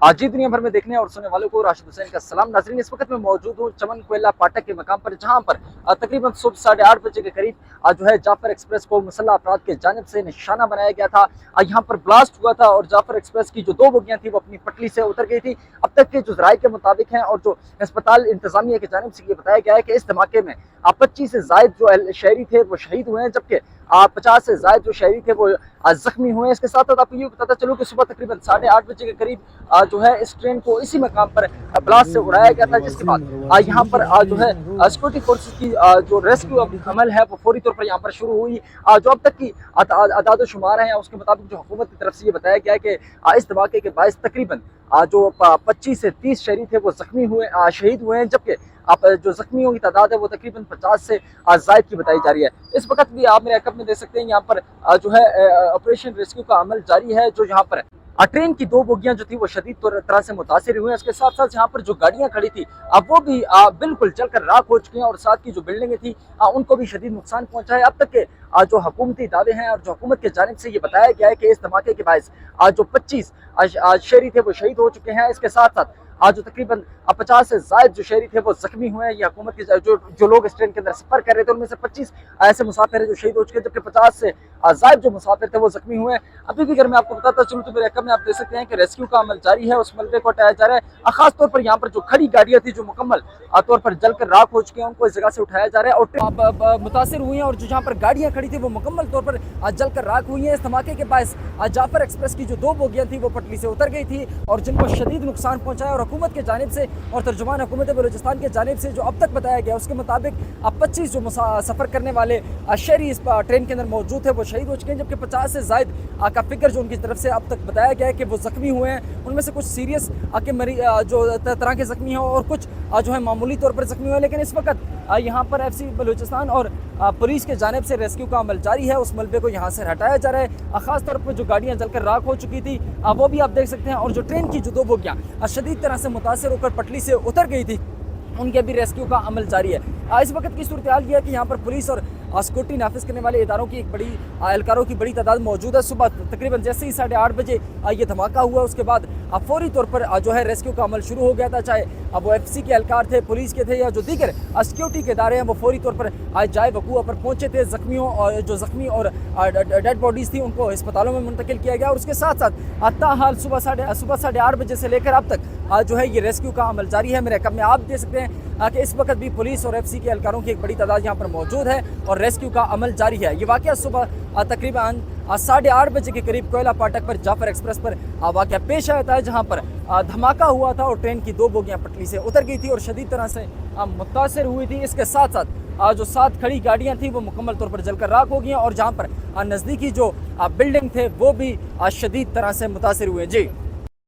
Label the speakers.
Speaker 1: जी दुनिया भर में देखने और सुनने वालों को राशिद हुसैन का सलाम। नाज़रीन, इस वक्त मैं मौजूद हूँ चमन कोयला फाटक के मकाम पर, जहाँ पर तकरीबन सुबह 8:30 बजे के करीब जो है जाफर एक्सप्रेस को मुसल्लह अफराद के जानिब से निशाना बनाया गया था। यहाँ पर ब्लास्ट हुआ था और जाफर एक्सप्रेस की जो 2 बोगियाँ थी वो अपनी पटरी से उतर गई थी। अब तक के जो ज़राए के मुताबिक हैं और जो अस्पताल इंतजामिया की जानिब से ये बताया गया है कि इस धमाके में 25 से ज़ायद जो शहरी थे वो शहीद हुए हैं, जबकि 50 से ज़ायद जो शहरी थे वो जख्मी हुए हैं। इसके साथ साथ आपको ये बताता चलूँ कि सुबह तकरीबन 8:30 बजे के करीब जो है इस ट्रेन को इसी मकाम पर ब्लास्ट से उड़ाया गया था, जिसके बाद यहाँ पर जो है सिक्योरिटी फोर्सेस की जो रेस्क्यू अमल है वो फौरी तौर पर यहाँ पर शुरू हुई। जो अब तक की अदाद शुमार हैं उसके मुताबिक जो हुकूमत की तरफ से ये बताया गया है कि इस धमाके के बायस तकरीबन जो 25 से 30 शहरी थे वो जख्मी हुए शहीद हुए हैं, जबकि आप जो जख्मियों की तादाद है वो तकरीबन 50 से ज़ायद की बताई जा रही है। इस वक्त भी आप मेरे अकब में देख सकते हैं यहाँ पर जो है ऑपरेशन रेस्क्यू का अमल जारी है। जो यहाँ पर ट्रेन की 2 बोगियां जो थी वो शदीद तरह से मुतासिर हुई हैं। इसके साथ साथ यहाँ पर जो गाड़ियां खड़ी थी अब वो भी बिल्कुल जलकर राख हो चुकी हैं और साथ की जो बिल्डिंगें थी उनको भी शदीद नुकसान पहुंचा है। अब तक के जो हुकूमती दावे हैं और जो हुकूमत की जानिब से ये बताया गया है कि इस धमाके के बायस जो 25 शहरी थे वो शहीद हो चुके हैं। इसके साथ साथ जो तकरीबन 50 से ज़ायद जो शहरी थे वो जख्मी हुए हैं। ये हुकूमत के जो लोग इस ट्रेन के अंदर सफर कर रहे थे उनमें से 25 ऐसे मुसाफिर हैं जो शहीद हो चुके हैं, जबकि 50 से ज़ायद जो मुसाफिर थे वो जख्मी हुए हैं। अभी भी अगर मैं आपको बताता चलूँ तो मेरे अकब में आप देख सकते हैं कि रेस्क्यू का अमल जारी है, उस मलबे को हटाया जा रहा है। खास तौर पर यहाँ पर जो खड़ी गाड़ियाँ थी जो मुकम्मल तौर पर जलकर राख हो चुकी हैं उनको इस जगह से उठाया जा रहा है और मुतासिर हुई हैं और जो जहाँ पर गाड़ियाँ खड़ी थी वो मुकम्मल तौर पर जलकर राख हुई हैं। इस धमाके के बायस जाफर एक्सप्रेस की जो 2 बोगियाँ थी वो पटरी से उतर गई थी और जिनको शदीद नुकसान पहुँचाया। और हुकूमत की जानिब से और तर्जुमान हुकूमत बलूचिस्तान की जानिब से जो अब तक बताया गया उसके मुताबिक 25 जो सफ़र करने वाले शहरी इस ट्रेन के अंदर मौजूद थे वो शहीद हो चुके हैं, जबकि 50 से ज़ायद का फिक्र जो उनकी तरफ से अब तक बताया गया है कि वो ज़ख्मी हुए हैं। उनमें से कुछ सीरियस के मरीज जो तरह के ज़ख्मी हैं और कुछ जो है मामूली तौर पर ज़ख्मी हुए। लेकिन इस वक्त यहाँ पर FC बलूचिस्तान और पुलिस के जानिब से रेस्क्यू का अमल जारी है, उस मलबे को यहाँ से हटाया जा रहा है। ख़ास तौर पर जो गाड़ियाँ जलकर राख हो चुकी थी वो भी आप देख सकते हैं और जो ट्रेन की जो 2 बोगियाँ शदीद तरह से मुतासर होकर पटरी से उतर गई थी उनके भी रेस्क्यू का अमल जारी है। इस वक्त की सूरत हाल ये है कि यहाँ पर पुलिस और सिक्योरिटी नाफिज करने वाले इदारों की एक बड़ी एहलकारों की बड़ी तादाद मौजूद है। सुबह तकरीबन जैसे ही 8:30 बजे ये धमाका हुआ उसके बाद फौरी तौर पर जो है रेस्क्यू का अमल शुरू हो गया था, चाहे वो FC के एहलकार थे, पुलिस के थे या जो दीगर सिक्योरिटी के इदारे हैं वो फौरी तौर पर जाए वकूआ पर पहुँचे थे। जख्मियों और जो जख्मी और डेड बॉडीज़ थी उनको अस्पतालों में मुंतकिल किया गया और उसके साथ साथ ताहाल सुबह 8:30 बजे से लेकर अब तक जो है ये रेस्क्यू का अमल जारी है। मेरे कब में आप देख सकते हैं कि इस वक्त भी पुलिस और FC के एहलकारों की एक बड़ी तादाद यहाँ पर मौजूद है और रेस्क्यू का अमल जारी है। ये वाक़या सुबह तकरीबन 8:30 बजे के करीब कोयला फाटक पर जाफर एक्सप्रेस पर वाक़या पेश आया था, जहाँ पर धमाका हुआ था और ट्रेन की 2 बोगियाँ पटरी से उतर गई थी और शदीद तरह से मुतासर हुई थी। इसके साथ साथ जो 7 खड़ी गाड़ियाँ थी वो मुकम्मल तौर पर जलकर राख हो गई और जहाँ पर नज़दीकी जो बिल्डिंग थे वो भी शदीद तरह से मुतासर हुए। जी।